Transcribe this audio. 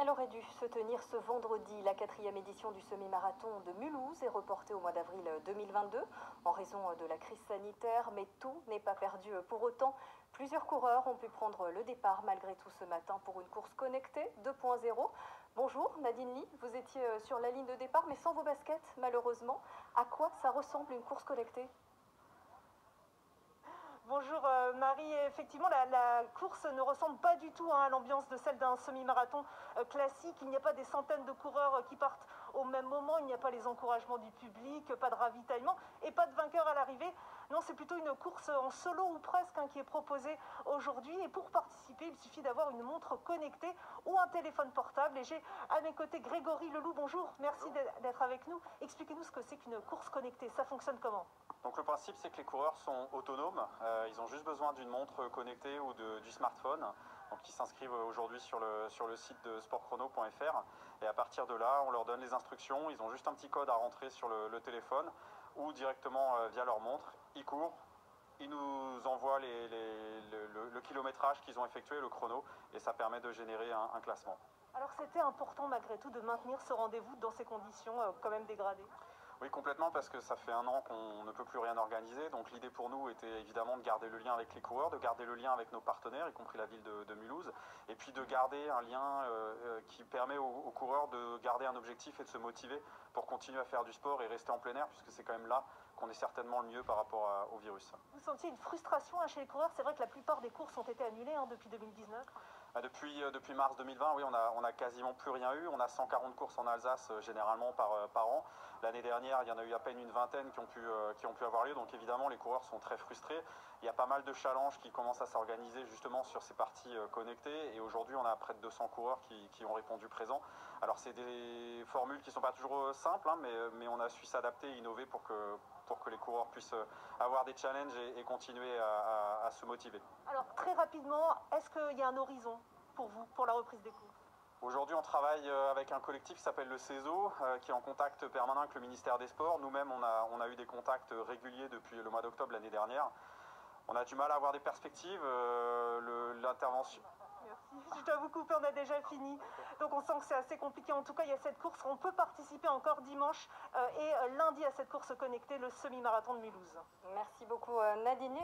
Elle aurait dû se tenir ce vendredi. La 4e édition du semi-marathon de Mulhouse est reportée au mois d'avril 2022 en raison de la crise sanitaire, mais tout n'est pas perdu pour autant. Plusieurs coureurs ont pu prendre le départ malgré tout ce matin pour une course connectée 2.0. Bonjour Nadine Lee, vous étiez sur la ligne de départ mais sans vos baskets malheureusement. À quoi ça ressemble une course connectée ? Bonjour Marie, effectivement la course ne ressemble pas du tout à l'ambiance de celle d'un semi-marathon classique. Il n'y a pas des centaines de coureurs qui partent au même moment, il n'y a pas les encouragements du public, pas de ravitaillement et pas de vainqueur à l'arrivée. Non, c'est plutôt une course en solo ou presque qui est proposée aujourd'hui. Et pour participer, il suffit d'avoir une montre connectée ou un téléphone portable. Et j'ai à mes côtés Grégory Leloup. Bonjour, merci d'être avec nous. Expliquez-nous ce que c'est qu'une course connectée. Ça fonctionne comment ? Donc le principe, c'est que les coureurs sont autonomes. Ils ont juste besoin d'une montre connectée ou du smartphone. Donc ils s'inscrivent aujourd'hui sur le site de sportchrono.fr. Et à partir de là, on leur donne les instructions. Ils ont juste un petit code à rentrer sur le téléphone ou directement via leur montre. Ils courent. Ils nous envoient le kilométrage qu'ils ont effectué, le chrono. Et ça permet de générer un classement. Alors c'était important malgré tout de maintenir ce rendez-vous dans ces conditions quand même dégradées. Oui, complètement, parce que ça fait un an qu'on ne peut plus rien organiser. Donc l'idée pour nous était évidemment de garder le lien avec les coureurs, de garder le lien avec nos partenaires, y compris la ville de Mulhouse, et puis de garder un lien qui permet aux coureurs de garder un objectif et de se motiver pour continuer à faire du sport et rester en plein air, puisque c'est quand même là qu'on est certainement le mieux par rapport au virus. Vous sentiez une frustration chez les coureurs? C'est vrai que la plupart des courses ont été annulées depuis 2019. Depuis mars 2020, oui, on a quasiment plus rien eu. On a 140 courses en Alsace généralement par an. L'année dernière, il y en a eu à peine une vingtaine qui ont pu avoir lieu. Donc évidemment, les coureurs sont très frustrés. Il y a pas mal de challenges qui commencent à s'organiser justement sur ces parties connectées. Et aujourd'hui, on a près de 200 coureurs qui ont répondu présent. Alors c'est des formules qui ne sont pas toujours simples, mais on a su s'adapter et innover pour que les coureurs puissent avoir des challenges et continuer à se motiver. Alors très rapidement, est-ce qu'il y a un horizon pour vous, pour la reprise des courses? Aujourd'hui, on travaille avec un collectif qui s'appelle le CESO, qui est en contact permanent avec le ministère des Sports. Nous-mêmes, on a eu des contacts réguliers depuis le mois d'octobre l'année dernière. On a du mal à avoir des perspectives. L'intervention... Merci, je dois vous couper, on a déjà fini. Donc on sent que c'est assez compliqué. En tout cas, il y a cette course. On peut participer encore dimanche et lundi à cette course connectée, le semi-marathon de Mulhouse. Merci beaucoup Nadine.